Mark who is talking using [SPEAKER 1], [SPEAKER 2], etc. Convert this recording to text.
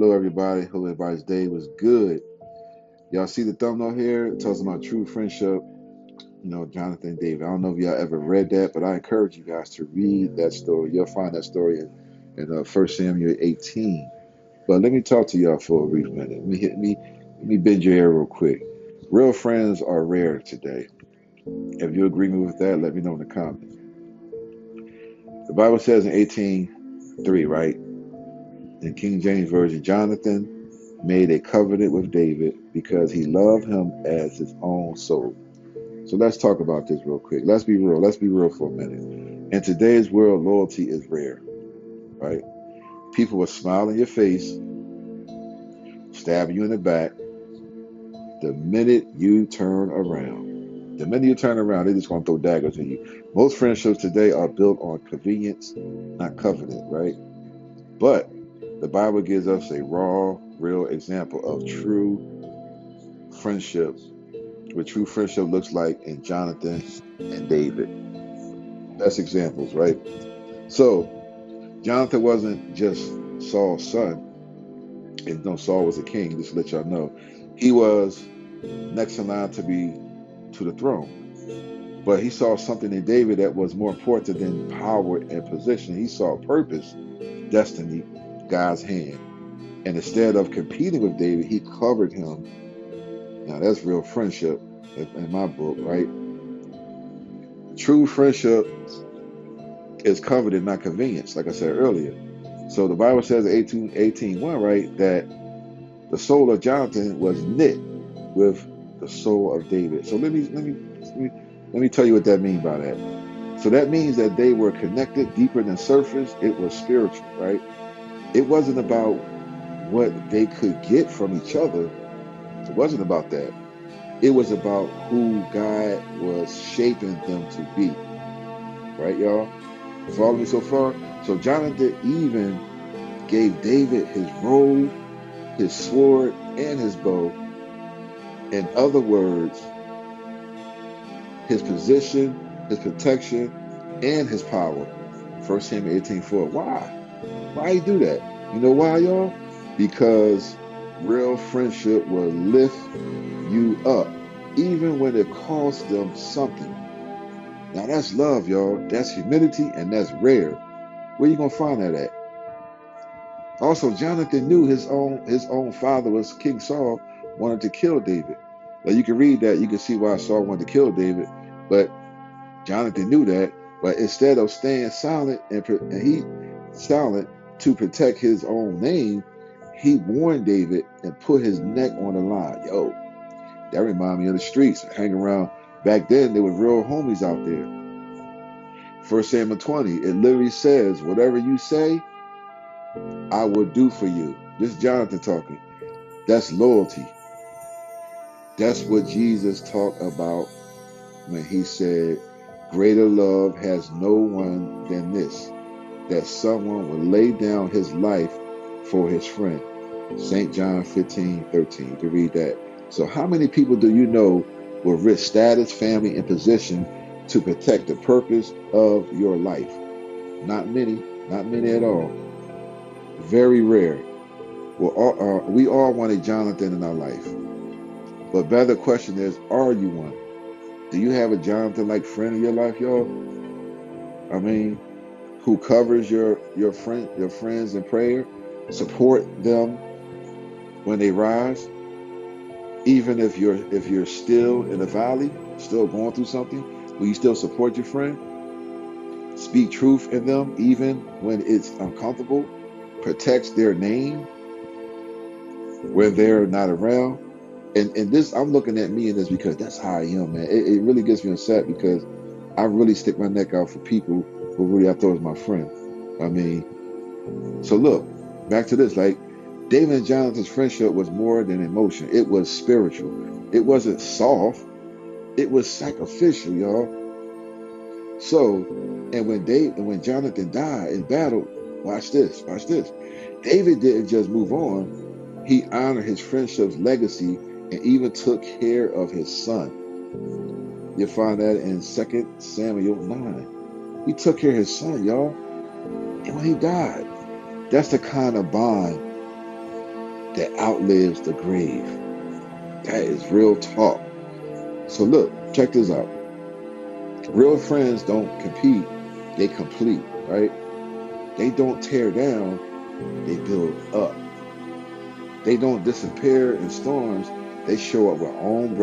[SPEAKER 1] Hello, everybody. Hope everybody's day was good. Y'all see the thumbnail here? It tells about true friendship. Jonathan and David. I don't know if y'all ever read that, but I encourage you guys to read that story. You'll find that story in 1 Samuel 18. But let me talk to y'all for a brief minute. Let me bend your ear real quick. Real friends are rare today. If you agree with that, let me know in the comments. The Bible says in 18:3, right? In King James Version, Jonathan made a covenant with David because he loved him as his own soul. So let's talk about this real quick. Let's be real. Let's be real for a minute. In today's world, loyalty is rare, right? People will smile in your face, stab you in the back the minute you turn around. The minute you turn around, they're just going to throw daggers at you. Most friendships today are built on convenience, not covenant, right? But the Bible gives us a raw, real example of true friendship, what true friendship looks like in Jonathan and David. Best examples, right? So Jonathan wasn't just Saul's son, and no, Saul was a king, just to let y'all know. He was next in line to the throne. But he saw something in David that was more important than power and position. He saw purpose, destiny, God's hand. And instead of competing with David, he covered him. Now that's real friendship in my book, right? True friendship is coveted, not convenience, like I said earlier. So the Bible says in 18:1, right, that the soul of Jonathan was knit with the soul of David. So let me tell you what that means by that. So that means that they were connected deeper than surface. It was spiritual, right? It wasn't about what they could get from each other. It wasn't about that. It was about who God was shaping them to be. Right, y'all? Follow me so far? So Jonathan even gave David his robe, his sword, and his bow. In other words, his position, his protection, and his power. 1 Samuel 18:4. Why? Why he do that? You know why, y'all? Because real friendship will lift you up, even when it costs them something. Now that's love, y'all. That's humility, and that's rare. Where you gonna find that at? Also, Jonathan knew his own father was King Saul, wanted to kill David. Now you can read that, you can see why Saul wanted to kill David, but Jonathan knew that. But instead of staying silent and he silent to protect his own name, he warned David and put his neck on the line. Yo, that remind me of the streets. Hang around back then, there were real homies out there. 1 Samuel 20, it literally says, whatever you say, I will do for you. This is Jonathan talking. That's loyalty. That's what Jesus talked about when he said, greater love has no one than this, that someone will lay down his life for his friend. St. John 15:13. You can read that. So how many people do you know will risk status, family, and position to protect the purpose of your life? Not many. Not many at all. Very rare. Well, we all want a Jonathan in our life. But better question is, are you one? Do you have a Jonathan-like friend in your life, y'all? I mean, who covers your friends in prayer, support them when they rise, even if you're still in the valley, still going through something, will you still support your friend? Speak truth in them even when it's uncomfortable, protects their name when they're not around. And this, I'm looking at me in this because that's how I am, man. It really gets me upset because I really stick my neck out for people who really I thought was my friend. I mean, so look, back to this, like David and Jonathan's friendship was more than emotion. It was spiritual. It wasn't soft. It was sacrificial, y'all. So, and when Jonathan died in battle, watch this, watch this. David didn't just move on. He honored his friendship's legacy and even took care of his son. You'll find that in 2 Samuel 9. He took care of his son, y'all. And when he died, that's the kind of bond that outlives the grave. That is real talk. So look, check this out. Real friends don't compete, they complete, right? They don't tear down, they build up. They don't disappear in storms, they show up with own